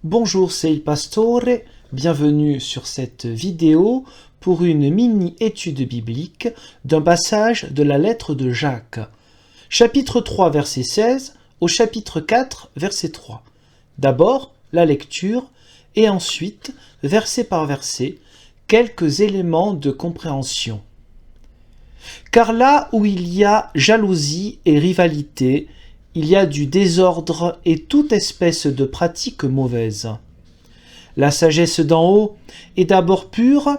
Bonjour, c'est Il Pastore, bienvenue sur cette vidéo pour une mini-étude biblique d'un passage de la lettre de Jacques. Chapitre 3, verset 16 au chapitre 4, verset 3. D'abord, la lecture et ensuite, verset par verset, quelques éléments de compréhension. Car là où il y a jalousie et rivalité, il y a du désordre et toute espèce de pratique mauvaise. La sagesse d'en haut est d'abord pure,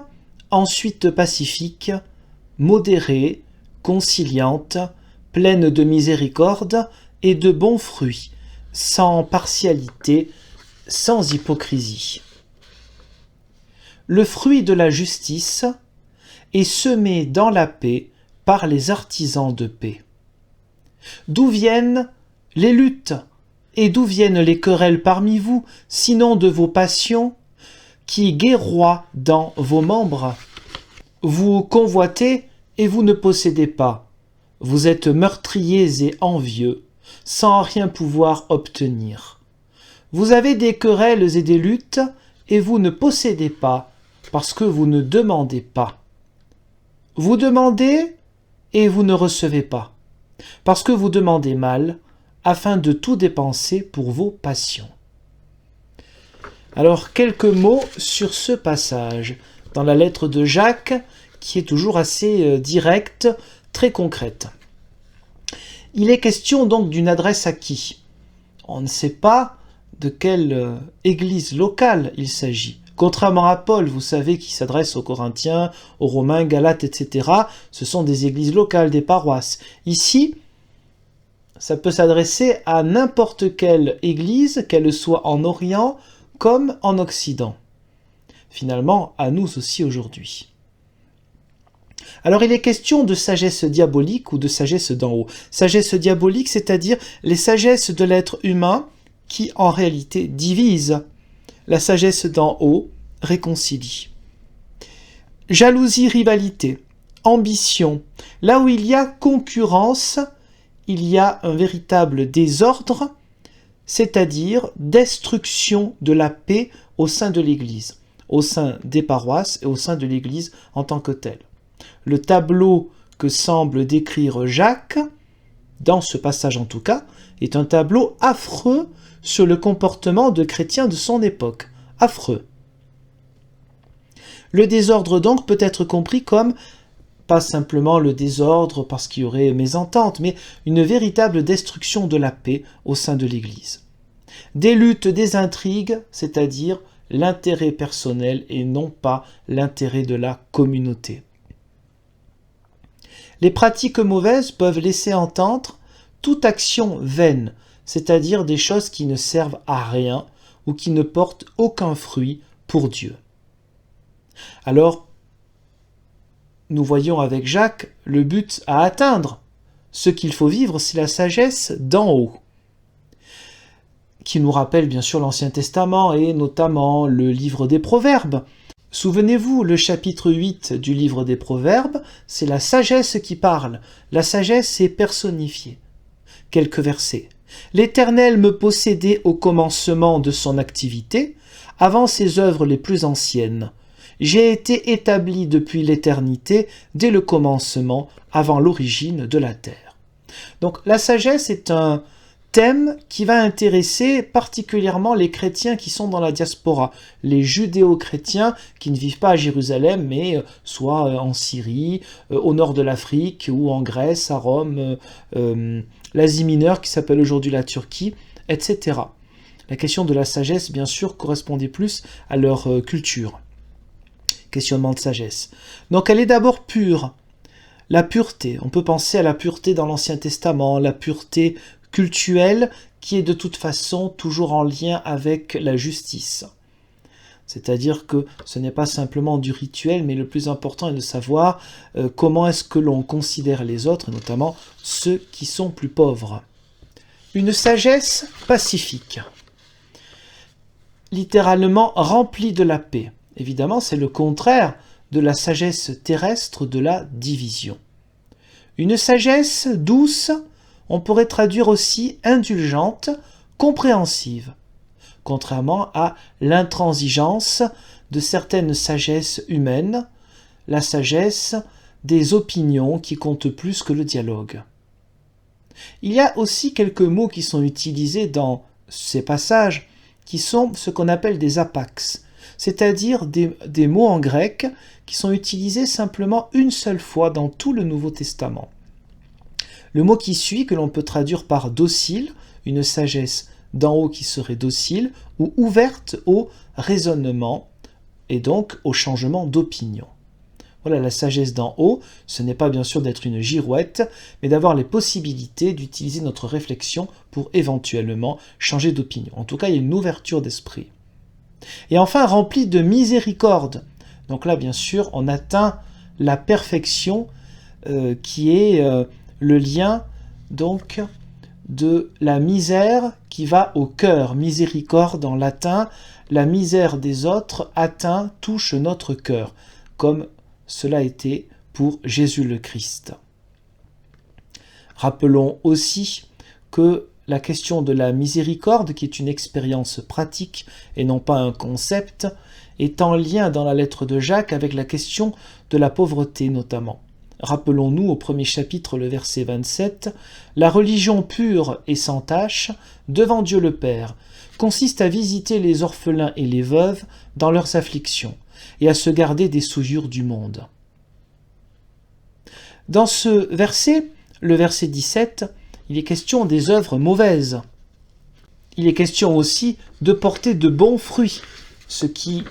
ensuite pacifique, modérée, conciliante, pleine de miséricorde et de bons fruits, sans partialité, sans hypocrisie. Le fruit de la justice est semé dans la paix par les artisans de paix. D'où viennent les luttes et d'où viennent les querelles parmi vous, sinon de vos passions qui guerroient dans vos membres? Vous convoitez et vous ne possédez pas. Vous êtes meurtriers et envieux, sans rien pouvoir obtenir. Vous avez des querelles et des luttes et vous ne possédez pas, parce que vous ne demandez pas. Vous demandez et vous ne recevez pas, parce que vous demandez mal, afin de tout dépenser pour vos passions. Alors, quelques mots sur ce passage, dans la lettre de Jacques, qui est toujours assez directe, très concrète. Il est question donc d'une adresse à qui? On ne sait pas de quelle église locale il s'agit. Contrairement à Paul, vous savez, qui s'adresse aux Corinthiens, aux Romains, Galates, etc., ce sont des églises locales, des paroisses. Ici, ça peut s'adresser à n'importe quelle église, qu'elle soit en Orient comme en Occident. Finalement, à nous aussi aujourd'hui. Alors, il est question de sagesse diabolique ou de sagesse d'en haut. Sagesse diabolique, c'est-à-dire les sagesses de l'être humain qui, en réalité, divisent. La sagesse d'en haut réconcilie. Jalousie, rivalité, ambition. Là où il y a concurrence, il y a un véritable désordre, c'est-à-dire destruction de la paix au sein de l'Église, au sein des paroisses et au sein de l'Église en tant que telle. Le tableau que semble décrire Jacques, dans ce passage en tout cas, est un tableau affreux sur le comportement de chrétiens de son époque. Affreux. Le désordre donc peut être compris comme pas simplement le désordre parce qu'il y aurait mésentente, mais une véritable destruction de la paix au sein de l'Église. Des luttes, des intrigues, c'est-à-dire l'intérêt personnel et non pas l'intérêt de la communauté. Les pratiques mauvaises peuvent laisser entendre toute action vaine, c'est-à-dire des choses qui ne servent à rien ou qui ne portent aucun fruit pour Dieu. Alors, nous voyons avec Jacques le but à atteindre. Ce qu'il faut vivre, c'est la sagesse d'en haut, qui nous rappelle bien sûr l'Ancien Testament et notamment le livre des Proverbes. Souvenez-vous, le chapitre 8 du livre des Proverbes, c'est la sagesse qui parle. La sagesse est personnifiée. Quelques versets. L'Éternel me possédait au commencement de son activité, avant ses œuvres les plus anciennes. J'ai été établi depuis l'éternité, dès le commencement, avant l'origine de la terre. Donc la sagesse est un thème qui va intéresser particulièrement les chrétiens qui sont dans la diaspora, les judéo-chrétiens qui ne vivent pas à Jérusalem, mais soit en Syrie, au nord de l'Afrique, ou en Grèce, à Rome, l'Asie mineure qui s'appelle aujourd'hui la Turquie, etc. La question de la sagesse, bien sûr, correspondait plus à leur culture. Questionnement de sagesse. Donc elle est d'abord pure. La pureté, on peut penser à la pureté dans l'Ancien Testament, la pureté cultuelle qui est de toute façon toujours en lien avec la justice. C'est-à-dire que ce n'est pas simplement du rituel, mais le plus important est de savoir comment est-ce que l'on considère les autres, et notamment ceux qui sont plus pauvres. Une sagesse pacifique, littéralement remplie de la paix. Évidemment, c'est le contraire de la sagesse terrestre de la division. Une sagesse douce, on pourrait traduire aussi indulgente, compréhensive. contrairement à l'intransigeance de certaines sagesses humaines, la sagesse des opinions qui comptent plus que le dialogue. Il y a aussi quelques mots qui sont utilisés dans ces passages qui sont ce qu'on appelle des apax, c'est-à-dire des mots en grec qui sont utilisés simplement une seule fois dans tout le Nouveau Testament. Le mot qui suit, que l'on peut traduire par docile, une sagesse d'en haut qui serait docile, ou ouverte au raisonnement et donc au changement d'opinion. Voilà, la sagesse d'en haut, ce n'est pas bien sûr d'être une girouette, mais d'avoir les possibilités d'utiliser notre réflexion pour éventuellement changer d'opinion. En tout cas, il y a une ouverture d'esprit. Et enfin, rempli de miséricorde. Donc là, bien sûr, on atteint la perfection qui est le lien donc de la misère qui va au cœur. Miséricorde en latin, la misère des autres atteint, touche notre cœur, comme cela était pour Jésus le Christ. Rappelons aussi que la question de la miséricorde, qui est une expérience pratique et non pas un concept, est en lien dans la lettre de Jacques avec la question de la pauvreté notamment. Rappelons-nous au premier chapitre, le verset 27, « La religion pure et sans tache, devant Dieu le Père, consiste à visiter les orphelins et les veuves dans leurs afflictions, et à se garder des souillures du monde. » Dans ce verset, le verset 17, il est question des œuvres mauvaises. Il est question aussi de porter de bons fruits, ce qui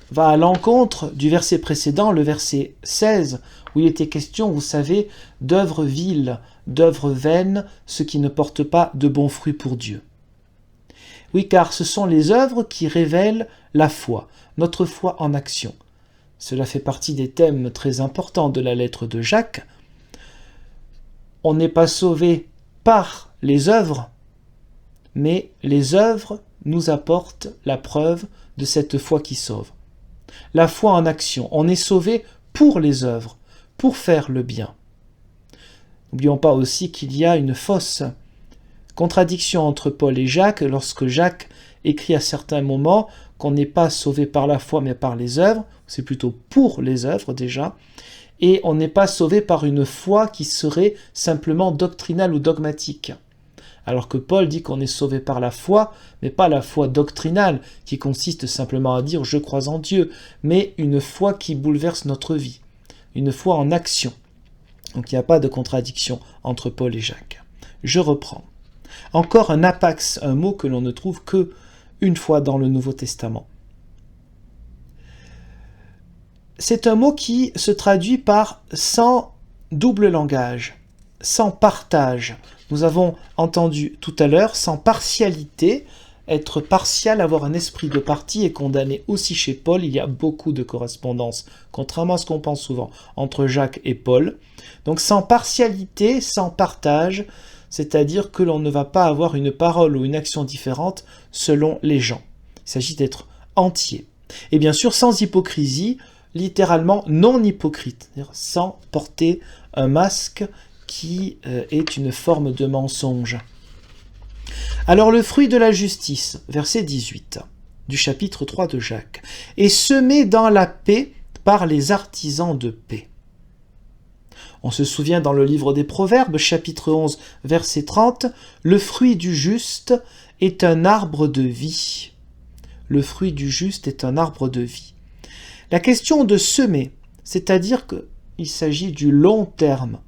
va à l'encontre du verset précédent, le verset 16, où il était question, vous savez, d'œuvres viles, d'œuvres vaines, ce qui ne porte pas de bons fruits pour Dieu. Oui, car ce sont les œuvres qui révèlent la foi, notre foi en action. Cela fait partie des thèmes très importants de la lettre de Jacques. On n'est pas sauvé par les œuvres, mais les œuvres nous apportent la preuve de cette foi qui sauve. La foi en action, on est sauvé pour les œuvres, pour faire le bien. N'oublions pas aussi qu'il y a une fausse contradiction entre Paul et Jacques, lorsque Jacques écrit à certains moments qu'on n'est pas sauvé par la foi mais par les œuvres, c'est plutôt pour les œuvres déjà, et on n'est pas sauvé par une foi qui serait simplement doctrinale ou dogmatique. Alors que Paul dit qu'on est sauvé par la foi, mais pas la foi doctrinale, qui consiste simplement à dire « je crois en Dieu », mais une foi qui bouleverse notre vie, une foi en action. Donc il n'y a pas de contradiction entre Paul et Jacques. Je reprends. Encore un apax, un mot que l'on ne trouve que une fois dans le Nouveau Testament. C'est un mot qui se traduit par « sans double langage », sans partage. Nous avons entendu tout à l'heure, sans partialité, être partial, avoir un esprit de parti est condamné aussi chez Paul. Il y a beaucoup de correspondances, contrairement à ce qu'on pense souvent, entre Jacques et Paul. Donc sans partialité, sans partage, c'est-à-dire que l'on ne va pas avoir une parole ou une action différente selon les gens. Il s'agit d'être entier. Et bien sûr, sans hypocrisie, littéralement non hypocrite, c'est-à-dire sans porter un masque qui est une forme de mensonge. Alors le fruit de la justice, verset 18 du chapitre 3 de Jacques, est semé dans la paix par les artisans de paix. On se souvient dans le livre des Proverbes, chapitre 11, verset 30, le fruit du juste est un arbre de vie. Le fruit du juste est un arbre de vie. La question de semer, c'est-à-dire qu'il s'agit du long terme.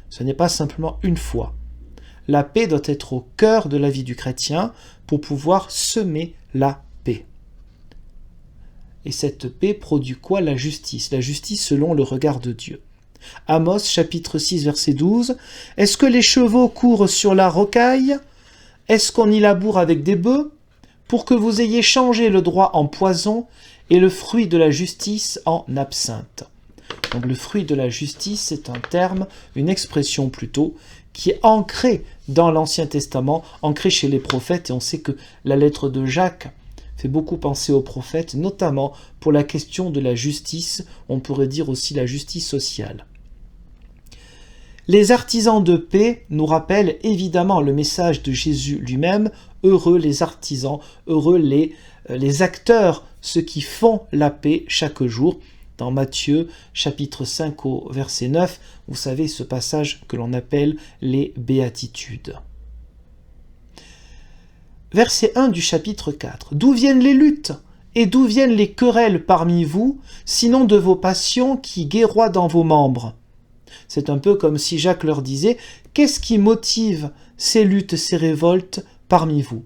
Ce n'est pas simplement une fois. La paix doit être au cœur de la vie du chrétien pour pouvoir semer la paix. Et cette paix produit quoi? La justice selon le regard de Dieu. Amos, chapitre 6, verset 12. « Est-ce que les chevaux courent sur la rocaille? Est-ce qu'on y laboure avec des bœufs? Pour que vous ayez changé le droit en poison et le fruit de la justice en absinthe. » Donc le fruit de la justice, c'est un terme, une expression plutôt, qui est ancrée dans l'Ancien Testament, ancrée chez les prophètes, et on sait que la lettre de Jacques fait beaucoup penser aux prophètes, notamment pour la question de la justice, on pourrait dire aussi la justice sociale. Les artisans de paix nous rappellent évidemment le message de Jésus lui-même, heureux les artisans, heureux les acteurs, ceux qui font la paix chaque jour. Dans Matthieu, chapitre 5 au verset 9, vous savez ce passage que l'on appelle les béatitudes. Verset 1 du chapitre 4. D'où viennent les luttes et d'où viennent les querelles parmi vous, sinon de vos passions qui guerroient dans vos membres? C'est un peu comme si Jacques leur disait, qu'est-ce qui motive ces luttes, ces révoltes parmi vous?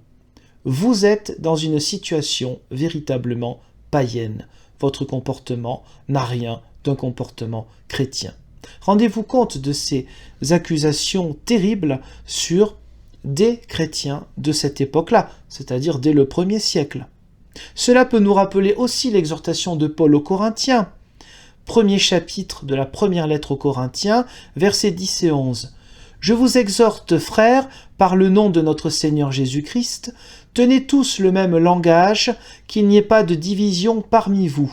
Vous êtes dans une situation véritablement païenne. Votre comportement n'a rien d'un comportement chrétien. Rendez-vous compte de ces accusations terribles sur des chrétiens de cette époque-là, c'est-à-dire dès le 1er siècle. Cela peut nous rappeler aussi l'exhortation de Paul aux Corinthiens. Premier chapitre de la première lettre aux Corinthiens, versets 10 et 11. « Je vous exhorte, frères, par le nom de notre Seigneur Jésus-Christ, tenez tous le même langage, qu'il n'y ait pas de division parmi vous,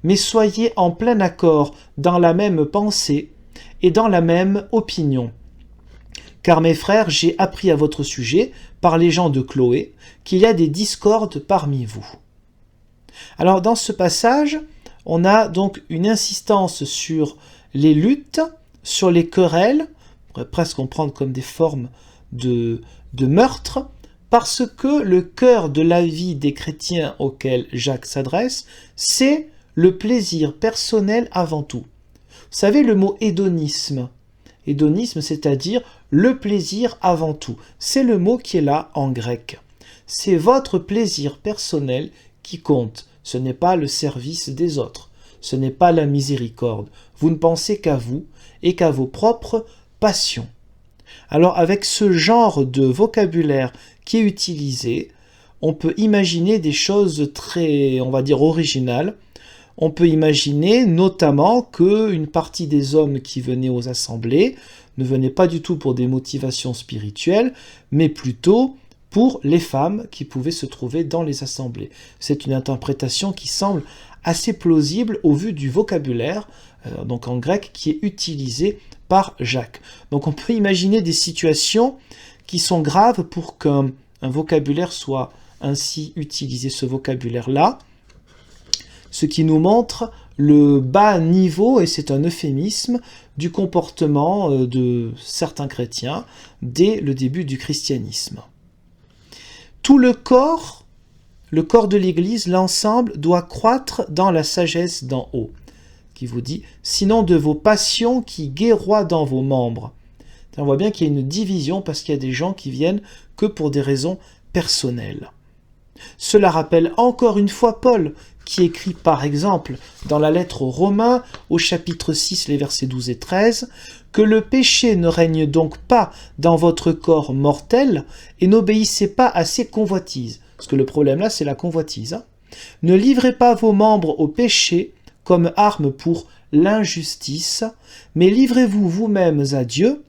mais soyez en plein accord dans la même pensée et dans la même opinion. Car mes frères, j'ai appris à votre sujet, par les gens de Chloé, qu'il y a des discordes parmi vous. » Alors dans ce passage, on a donc une insistance sur les luttes, sur les querelles, on pourrait presque comprendre comme des formes de meurtre, parce que le cœur de la vie des chrétiens auxquels Jacques s'adresse, c'est le plaisir personnel avant tout. Vous savez le mot hédonisme. Hédonisme, c'est-à-dire le plaisir avant tout. C'est le mot qui est là en grec. C'est votre plaisir personnel qui compte. Ce n'est pas le service des autres. Ce n'est pas la miséricorde. Vous ne pensez qu'à vous et qu'à vos propres passions. Alors avec ce genre de vocabulaire qui est utilisé, on peut imaginer des choses très, on va dire, originales. On peut imaginer notamment qu'une partie des hommes qui venaient aux assemblées ne venaient pas du tout pour des motivations spirituelles, mais plutôt pour les femmes qui pouvaient se trouver dans les assemblées. C'est une interprétation qui semble assez plausible au vu du vocabulaire, donc en grec, qui est utilisé par Jacques. Donc on peut imaginer des situations qui sont graves pour qu'un vocabulaire soit ainsi utilisé, ce vocabulaire-là, ce qui nous montre le bas niveau, et c'est un euphémisme, du comportement de certains chrétiens dès le début du christianisme. Tout le corps de l'Église, l'ensemble, doit croître dans la sagesse d'en haut, qui vous dit « sinon de vos passions qui guerroient dans vos membres ». On voit bien qu'il y a une division parce qu'il y a des gens qui viennent que pour des raisons personnelles. Cela rappelle encore une fois Paul, qui écrit par exemple dans la lettre aux Romains, au chapitre 6, les versets 12 et 13, « Que le péché ne règne donc pas dans votre corps mortel, et n'obéissez pas à ses convoitises. » Parce que le problème là, c'est la convoitise. Hein. « Ne livrez pas vos membres au péché comme armes pour l'injustice, mais livrez-vous vous-mêmes à Dieu,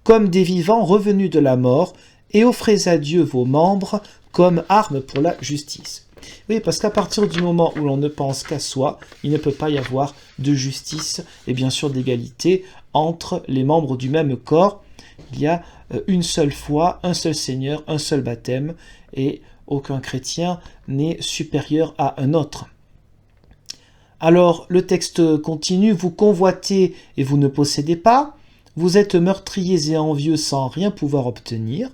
comme des vivants revenus de la mort, et offrez à Dieu vos membres comme armes pour la justice. » Oui, parce qu'à partir du moment où l'on ne pense qu'à soi, il ne peut pas y avoir de justice et bien sûr d'égalité entre les membres du même corps. Il y a une seule foi, un seul Seigneur, un seul baptême, et aucun chrétien n'est supérieur à un autre. Alors, le texte continue, « Vous convoitez et vous ne possédez pas, vous êtes meurtriers et envieux sans rien pouvoir obtenir,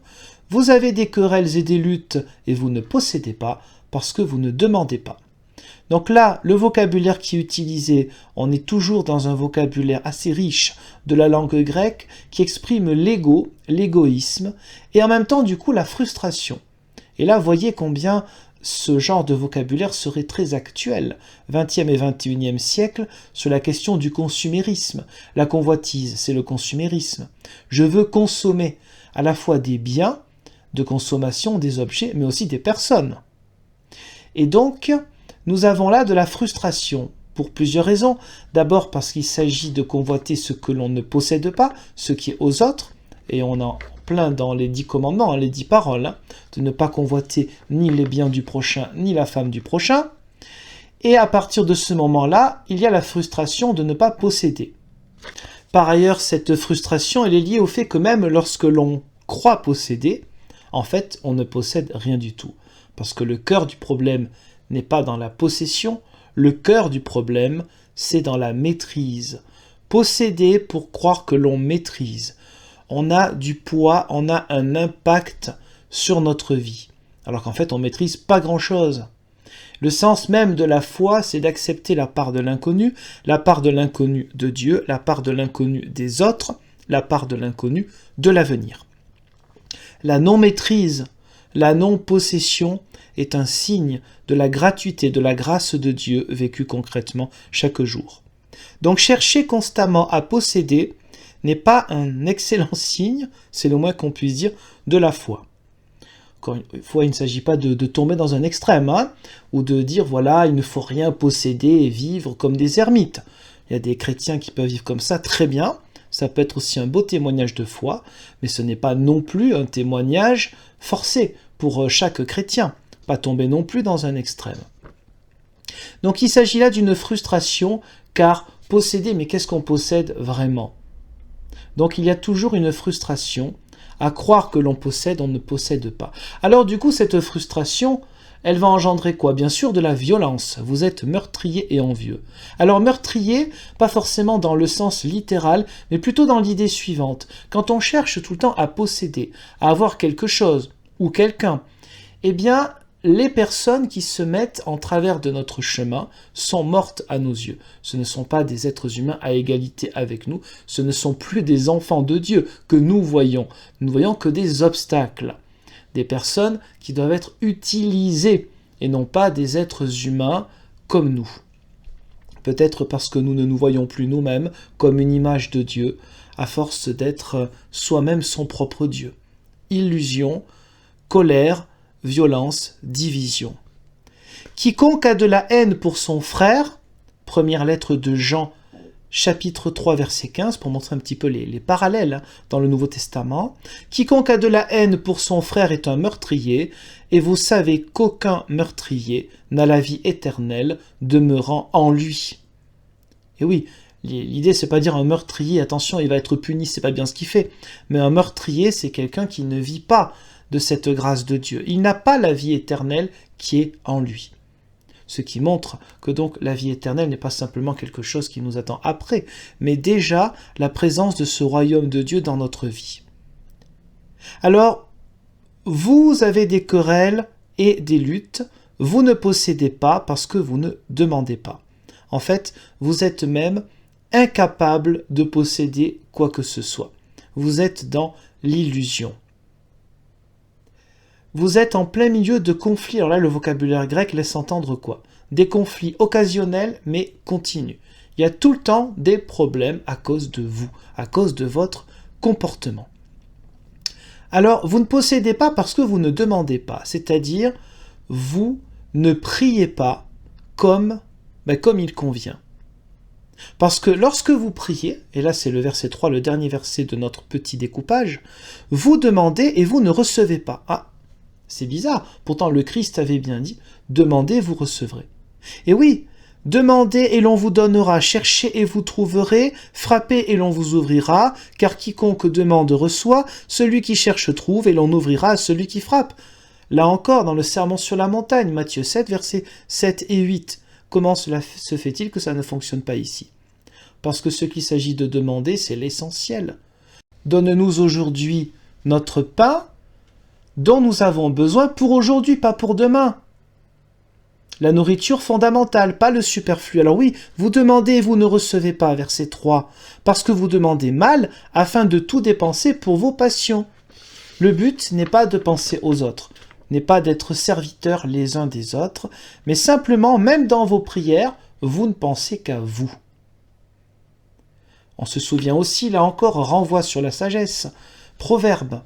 vous avez des querelles et des luttes et vous ne possédez pas, parce que vous ne demandez pas. » Donc là, le vocabulaire qui est utilisé, on est toujours dans un vocabulaire assez riche de la langue grecque qui exprime l'ego, l'égoïsme, et en même temps, du coup, la frustration. Et là, voyez combien ce genre de vocabulaire serait très actuel, 20e et 21e siècle, sur la question du consumérisme. La convoitise, c'est le consumérisme. Je veux consommer à la fois des biens de consommation, des objets, mais aussi des personnes. Et donc, nous avons là de la frustration, pour plusieurs raisons. D'abord parce qu'il s'agit de convoiter ce que l'on ne possède pas, ce qui est aux autres, et on en plein dans les 10 commandements, les 10 paroles, de ne pas convoiter ni les biens du prochain, ni la femme du prochain. Et à partir de ce moment-là, il y a la frustration de ne pas posséder. Par ailleurs, cette frustration, elle est liée au fait que même lorsque l'on croit posséder, En fait, on ne possède rien du tout. Parce que le cœur du problème n'est pas dans la possession, le cœur du problème, c'est dans la maîtrise. Posséder pour croire que l'on maîtrise. On a du poids, on a un impact sur notre vie. Alors qu'en fait, on ne maîtrise pas grand-chose. Le sens même de la foi, c'est d'accepter la part de l'inconnu de Dieu, la part de l'inconnu des autres, la part de l'inconnu de l'avenir. La non-maîtrise, la non-possession est un signe de la gratuité, de la grâce de Dieu vécue concrètement chaque jour. Donc chercher constamment à posséder n'est pas un excellent signe, c'est le moins qu'on puisse dire, de la foi. Encore une fois, il ne s'agit pas de tomber dans un extrême, ou de dire, voilà, il ne faut rien posséder et vivre comme des ermites. Il y a des chrétiens qui peuvent vivre comme ça, très bien. Ça peut être aussi un beau témoignage de foi, mais ce n'est pas non plus un témoignage forcé pour chaque chrétien. Pas tomber non plus dans un extrême. Donc il s'agit là d'une frustration, car posséder, mais qu'est-ce qu'on possède vraiment? Donc il y a toujours une frustration à croire que l'on possède, on ne possède pas. Alors du coup, cette frustration, elle va engendrer quoi? Bien sûr de la violence. Vous êtes meurtrier et envieux. Alors meurtrier, pas forcément dans le sens littéral, mais plutôt dans l'idée suivante. Quand on cherche tout le temps à posséder, à avoir quelque chose ou quelqu'un, eh bien, les personnes qui se mettent en travers de notre chemin sont mortes à nos yeux. Ce ne sont pas des êtres humains à égalité avec nous, ce ne sont plus des enfants de Dieu que nous voyons. Nous ne voyons que des obstacles, des personnes qui doivent être utilisées et non pas des êtres humains comme nous. Peut-être parce que nous ne nous voyons plus nous-mêmes comme une image de Dieu, à force d'être soi-même son propre Dieu. Illusion, colère, violence, division. Quiconque a de la haine pour son frère, première lettre de Jean, chapitre 3, verset 15, pour montrer un petit peu les parallèles dans le Nouveau Testament. Quiconque a de la haine pour son frère est un meurtrier, et vous savez qu'aucun meurtrier n'a la vie éternelle demeurant en lui. Et oui, l'idée c'est pas dire un meurtrier, attention, il va être puni, c'est pas bien ce qu'il fait, mais un meurtrier c'est quelqu'un qui ne vit pas de cette grâce de Dieu. Il n'a pas la vie éternelle qui est en lui. Ce qui montre que donc la vie éternelle n'est pas simplement quelque chose qui nous attend après, mais déjà la présence de ce royaume de Dieu dans notre vie. Alors, vous avez des querelles et des luttes, vous ne possédez pas parce que vous ne demandez pas. En fait, vous êtes même incapable de posséder quoi que ce soit. Vous êtes dans l'illusion. Vous êtes en plein milieu de conflits. Alors là, le vocabulaire grec laisse entendre quoi? Des conflits occasionnels, mais continus. Il y a tout le temps des problèmes à cause de vous, à cause de votre comportement. Alors, vous ne possédez pas parce que vous ne demandez pas. C'est-à-dire, vous ne priez pas comme il convient. Parce que lorsque vous priez, et là c'est le verset 3, le dernier verset de notre petit découpage, vous demandez et vous ne recevez pas. Ah, c'est bizarre, pourtant le Christ avait bien dit, demandez, vous recevrez. Et oui, demandez et l'on vous donnera, cherchez et vous trouverez, frappez et l'on vous ouvrira, car quiconque demande reçoit, celui qui cherche trouve et l'on ouvrira à celui qui frappe. Là encore, dans le Sermon sur la montagne, Matthieu 7, versets 7 et 8, comment cela se fait-il que ça ne fonctionne pas ici? Parce que ce qu'il s'agit de demander, c'est l'essentiel. Donne-nous aujourd'hui notre pain, dont nous avons besoin pour aujourd'hui, pas pour demain. La nourriture fondamentale, pas le superflu. Alors oui, vous demandez et vous ne recevez pas, verset 3, parce que vous demandez mal afin de tout dépenser pour vos passions. Le but n'est pas de penser aux autres, n'est pas d'être serviteurs les uns des autres, mais simplement, même dans vos prières, vous ne pensez qu'à vous. On se souvient aussi, là encore, renvoi sur la sagesse. Proverbe.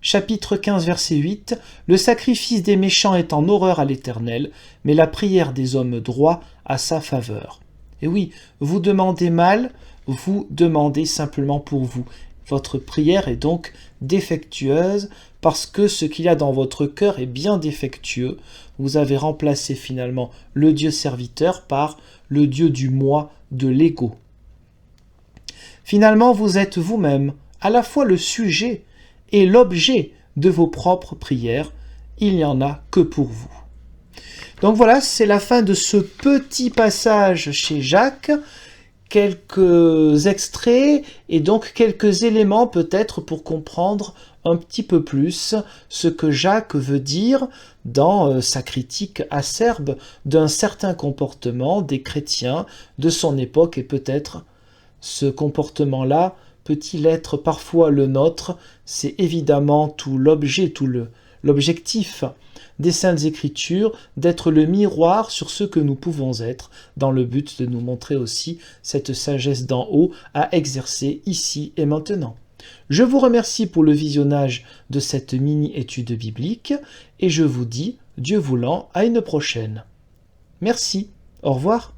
Chapitre 15, verset 8, « Le sacrifice des méchants est en horreur à l'Éternel, mais la prière des hommes droits à sa faveur. » Et oui, vous demandez mal, vous demandez simplement pour vous. Votre prière est donc défectueuse parce que ce qu'il y a dans votre cœur est bien défectueux. Vous avez remplacé finalement le Dieu serviteur par le Dieu du moi, de l'ego. Finalement, vous êtes vous-même à la fois le sujet et l'objet de vos propres prières. Il n'y en a que pour vous. Donc voilà, c'est la fin de ce petit passage chez Jacques. Quelques extraits et donc quelques éléments peut-être pour comprendre un petit peu plus ce que Jacques veut dire dans sa critique acerbe d'un certain comportement des chrétiens de son époque, et peut-être ce comportement-là peut-il être parfois le nôtre. C'est évidemment tout l'objet, l'objectif des Saintes Écritures, d'être le miroir sur ce que nous pouvons être, dans le but de nous montrer aussi cette sagesse d'en haut à exercer ici et maintenant. Je vous remercie pour le visionnage de cette mini-étude biblique et je vous dis, Dieu voulant, à une prochaine. Merci, au revoir.